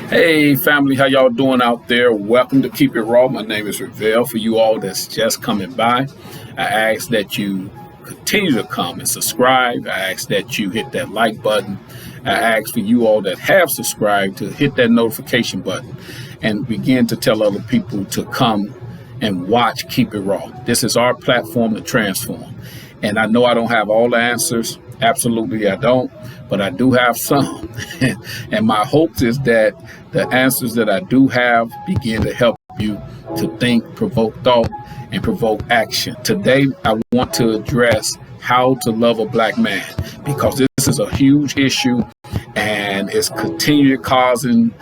Hey family, how y'all doing out there? Welcome to Keep It Raw. My name is Ravel. For you all that's just coming by, I ask that you continue to come and subscribe. I ask that you hit that like button. I ask for you all that have subscribed to hit that notification button and begin to tell other people to come and watch Keep It Raw. This is our platform to transform. And I know I don't have all the answers. Absolutely, I don't, but I do have some. And my hope is that the answers that I do have begin to help you to think, provoke thought, and provoke action. Today, I want to address how to love a black man because this is a huge issue and it's continually causing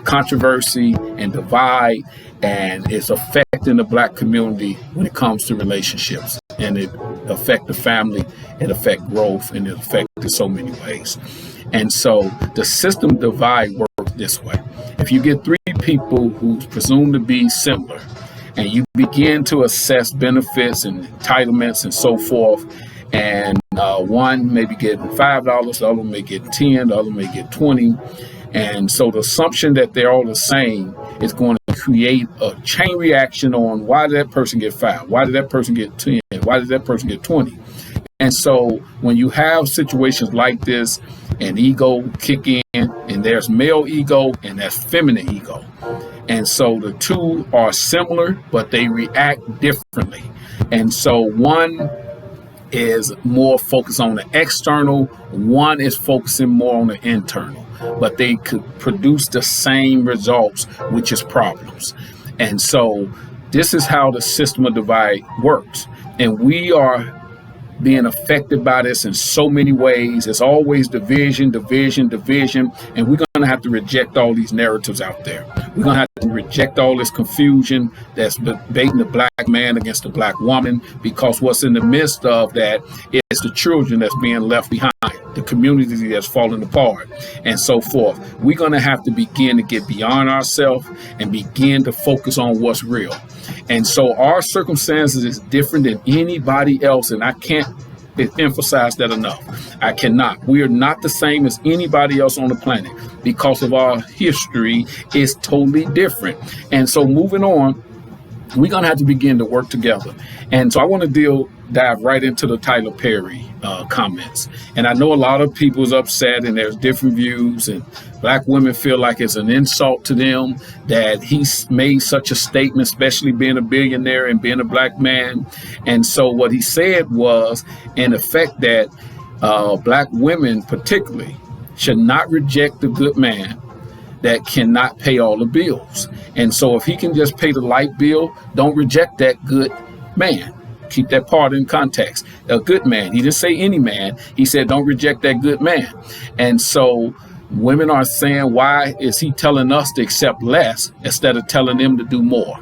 controversy and divide, and it's affecting the black community when it comes to relationships. And it affect the family, it affect growth, and it affect in so many ways. And so the system divide works this way. If you get three people who presume to be similar, and you begin to assess benefits and entitlements and so forth, and one may be getting $5, the other may get 10, the other may get 20. And so the assumption that they're all the same is going to create a chain reaction on why did that person get 5? Why did that person get 10? Why did that person get 20? And so when you have situations like this, and ego kick in, and there's male ego and there's feminine ego. And so the two are similar, but they react differently. And so one is more focused on the external, one is focusing more on the internal, but they could produce the same results, which is problems. And so this is how the system of divide works. And we are being affected by this in so many ways. It's always division, division, division. And we're going to have to reject all these narratives out there. We're going to have to reject all this confusion that's debating the black man against the black woman, because what's in the midst of that is the children that's being left behind, the community that's falling apart, and so forth. We're going to have to begin to get beyond ourselves and begin to focus on what's real. And so our circumstances is different than anybody else, and I can't emphasize that enough. I cannot. We are not the same as anybody else on the planet because of our history is totally different. And so moving on, we're going to have to begin to work together. And so I want to dive right into the Tyler Perry comments. And I know a lot of people is upset and there's different views, and black women feel like it's an insult to them that he's made such a statement, especially being a billionaire and being a black man. And so what he said was, in effect, that black women particularly should not reject the good man that cannot pay all the bills. And so if he can just pay the light bill, don't reject that good man. Keep that part in context. A good man. He didn't say any man. He said, don't reject that good man. And so women are saying, why is he telling us to accept less instead of telling them to do more?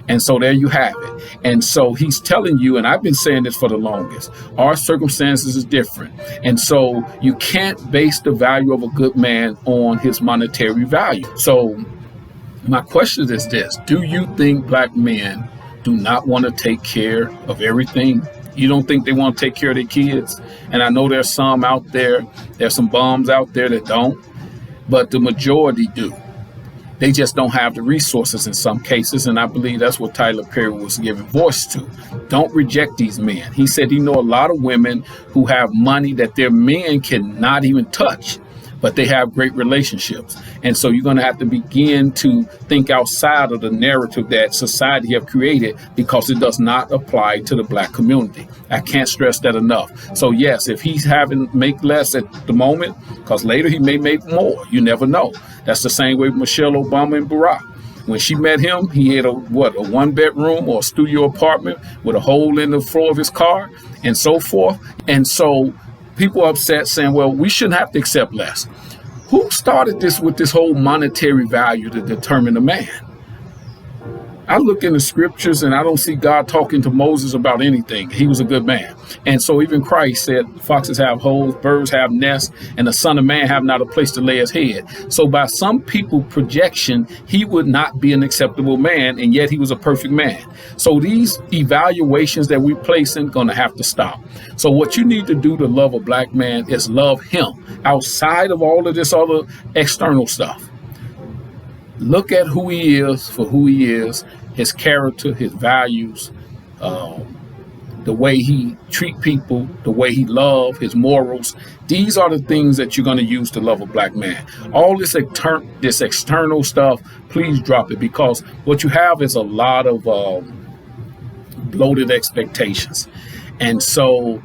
And so there you have it. And so he's telling you, and I've been saying this for the longest, our circumstances is different. And so you can't base the value of a good man on his monetary value. So my question is this: do you think black men do not want to take care of everything? You don't think they want to take care of their kids? And I know there's some out there's some bums out there that don't, but the majority do. They just don't have the resources in some cases, and I believe that's what Tyler Perry was giving voice to. Don't reject these men. He said he know a lot of women who have money that their men cannot even touch, but they have great relationships. And so you're going to have to begin to think outside of the narrative that society have created, because it does not apply to the black community. I can't stress that enough. So yes, if he's having make less at the moment, because later he may make more, you never know. That's the same way with Michelle Obama and Barack. When she met him, he had a one bedroom or a studio apartment with a hole in the floor of his car and so forth. And so people are upset saying, well, we shouldn't have to accept less. Who started this with this whole monetary value to determine a man? I look in the scriptures and I don't see God talking to Moses about anything. He was a good man. And so even Christ said, foxes have holes, birds have nests, and the Son of Man have not a place to lay his head. So by some people projection, he would not be an acceptable man, and yet he was a perfect man. So these evaluations that we place in going to have to stop. So what you need to do to love a black man is love him outside of all of this other external stuff. Look at who he is for who he is, his character, his values, the way he treat people, the way he love, his morals. These are the things that you're going to use to love a black man. All this external stuff, please drop it, because what you have is a lot of bloated expectations. And so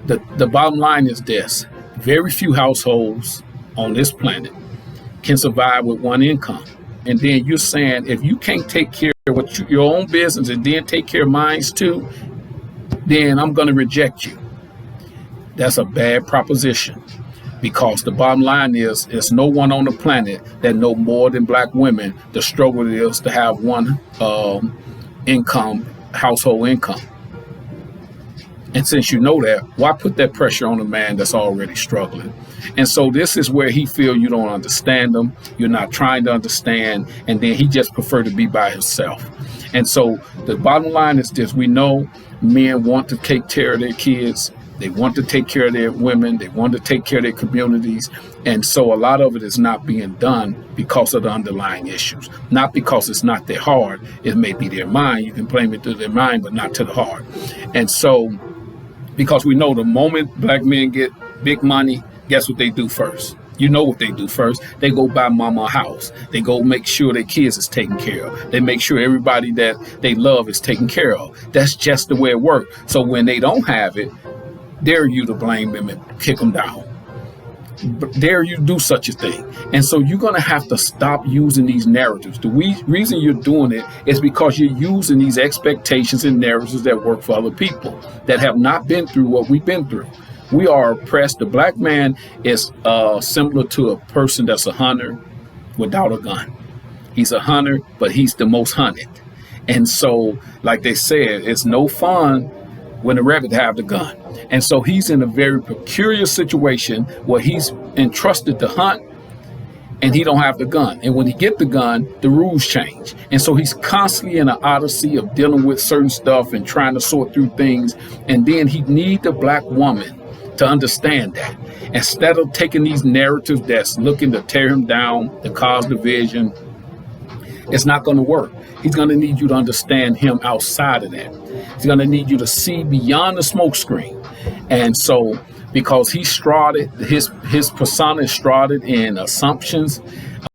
the bottom line is this: very few households on this planet can survive with one income. And then you're saying, if you can't take care of your own business and then take care of mine too, then I'm going to reject you. That's a bad proposition, because the bottom line is, there's no one on the planet that know more than black women the struggle it is to have one household income. And since you know that, why put that pressure on a man that's already struggling? And so this is where he feel you don't understand him, you're not trying to understand, and then he just prefer to be by himself. And so the bottom line is this: we know men want to take care of their kids, they want to take care of their women, they want to take care of their communities. And so a lot of it is not being done because of the underlying issues, not because it's not their heart. It may be their mind. You can blame it to their mind, but not to the heart. And so, because we know the moment black men get big money, guess what they do first? You know what they do first. They go buy mama a house. They go make sure their kids is taken care of. They make sure everybody that they love is taken care of. That's just the way it works. So when they don't have it, dare you to blame them and kick them down. Dare you do such a thing. And so you're going to have to stop using these narratives. The reason you're doing it is because you're using these expectations and narratives that work for other people that have not been through what we've been through. We are oppressed. The black man is similar to a person that's a hunter without a gun. He's a hunter, but he's the most hunted. And so, like they said, it's no fun when the rabbit have the gun. And so he's in a very peculiar situation where he's entrusted to hunt and he don't have the gun. And when he get the gun, the rules change. And so he's constantly in an odyssey of dealing with certain stuff and trying to sort through things. And then he need the black woman to understand that. Instead of taking these narratives that's looking to tear him down, to cause division, it's not going to work. He's going to need you to understand him outside of that. He's going to need you to see beyond the smoke screen. And so, because he's shrouded, his persona is shrouded in assumptions,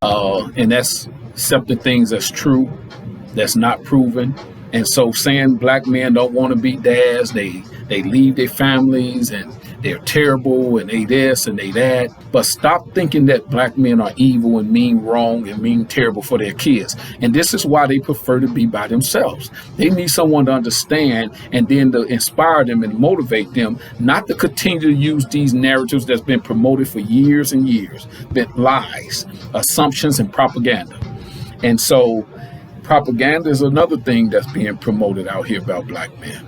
and that's accepting things that's true, that's not proven. And so saying black men don't want to be dads, they leave their families and they're terrible and they this and they that. But stop thinking that black men are evil and mean wrong and mean terrible for their kids. And this is why they prefer to be by themselves. They need someone to understand and then to inspire them and motivate them, not to continue to use these narratives that's been promoted for years and years, been lies, assumptions, and propaganda. And so propaganda is another thing that's being promoted out here about black men.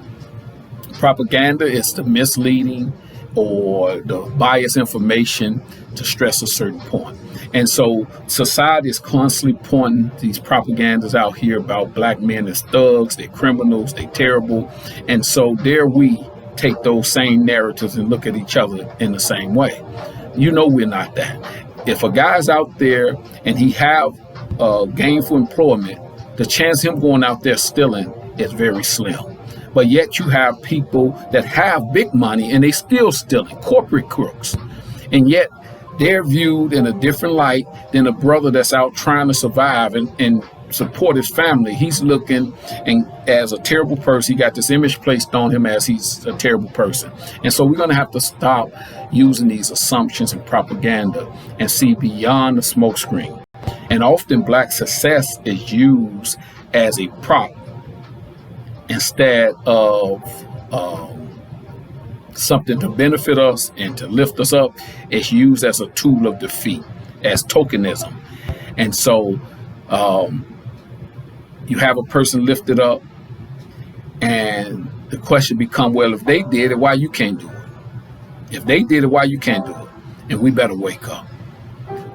Propaganda is the misleading or the biased information to stress a certain point. And so society is constantly pointing these propagandas out here about black men as thugs, they're criminals, they're terrible. And so there we take those same narratives and look at each other in the same way. You know we're not that. If a guy's out there and he have gainful employment, the chance of him going out there stealing is very slim. But yet you have people that have big money and they still stealing, corporate crooks. And yet they're viewed in a different light than a brother that's out trying to survive and support his family. He's looking and as a terrible person. He got this image placed on him as he's a terrible person. And so we're going to have to stop using these assumptions and propaganda and see beyond the smokescreen. And often black success is used as a prop instead of something to benefit us and to lift us up. It's used as a tool of defeat, as tokenism. And so you have a person lifted up and the question becomes, well, if they did it, why you can't do it? If they did it, why you can't do it? And we better wake up.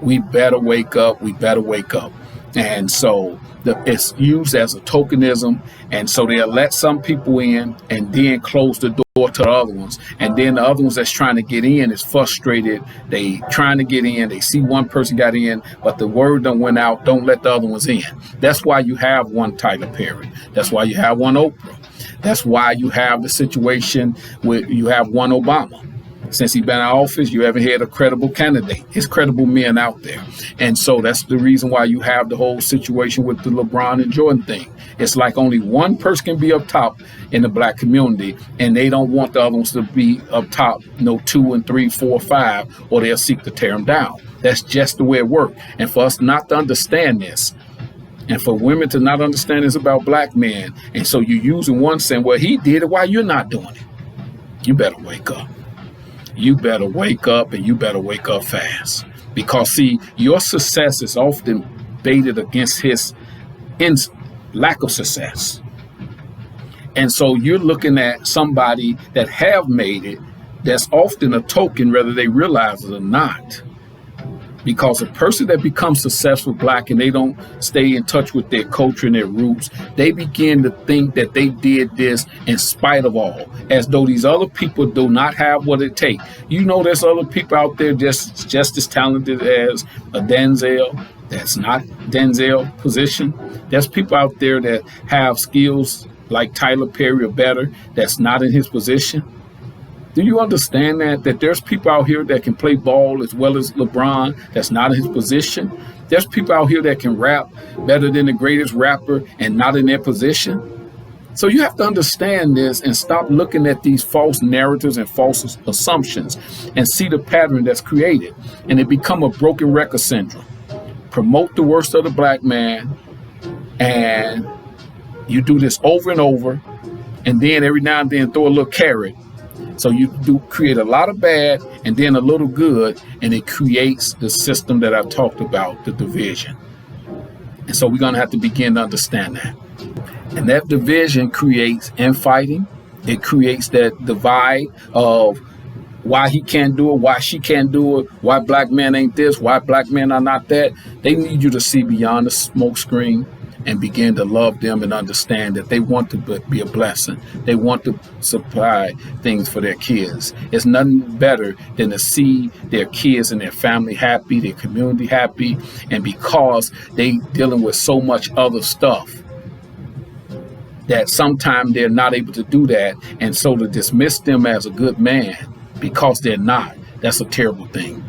We better wake up. We better wake up. And so it's used as a tokenism. And so they'll let some people in and then close the door to the other ones. And then the other ones that's trying to get in is frustrated. They trying to get in. They see one person got in, but the word done went out. Don't let the other ones in. That's why you have one Tyler Perry. That's why you have one Oprah. That's why you have the situation where you have one Obama. Since he's been in office, you haven't had a credible candidate. It's credible men out there. And so that's the reason why you have the whole situation with the LeBron and Jordan thing. It's like only one person can be up top in the black community, and they don't want the other ones to be up top, 2 and 3, 4, 5, or they'll seek to tear them down. That's just the way it works. And for us not to understand this, and for women to not understand this about black men, and so you're using one saying, well, he did it, why you're not doing it? You better wake up. You better wake up, and you better wake up fast. Because, see, your success is often baited against his lack of success. And so you're looking at somebody that have made it that's often a token, whether they realize it or not. Because a person that becomes successful black and they don't stay in touch with their culture and their roots, they begin to think that they did this in spite of all, as though these other people do not have what it takes. There's other people out there just as talented as a Denzel. That's not Denzel's position. There's people out there that have skills like Tyler Perry or better that's not in his position. Do you understand that there's people out here that can play ball as well as LeBron that's not in his position? There's people out here that can rap better than the greatest rapper and not in their position. So you have to understand this and stop looking at these false narratives and false assumptions and see the pattern that's created. And it become a broken record syndrome. Promote the worst of the black man, and you do this over and over, and then every now and then throw a little carrot. So you do create a lot of bad and then a little good, and it creates the system that I've talked about, the division. And so we're going to have to begin to understand that. And that division creates infighting. It creates that divide of why he can't do it, why she can't do it, why black men ain't this, why black men are not that. They need you to see beyond the smoke screen and begin to love them and understand that they want to be a blessing. They want to supply things for their kids. It's nothing better than to see their kids and their family happy, their community happy, and because they dealing with so much other stuff that sometimes they're not able to do that. And so to dismiss them as a good man because they're not, that's a terrible thing.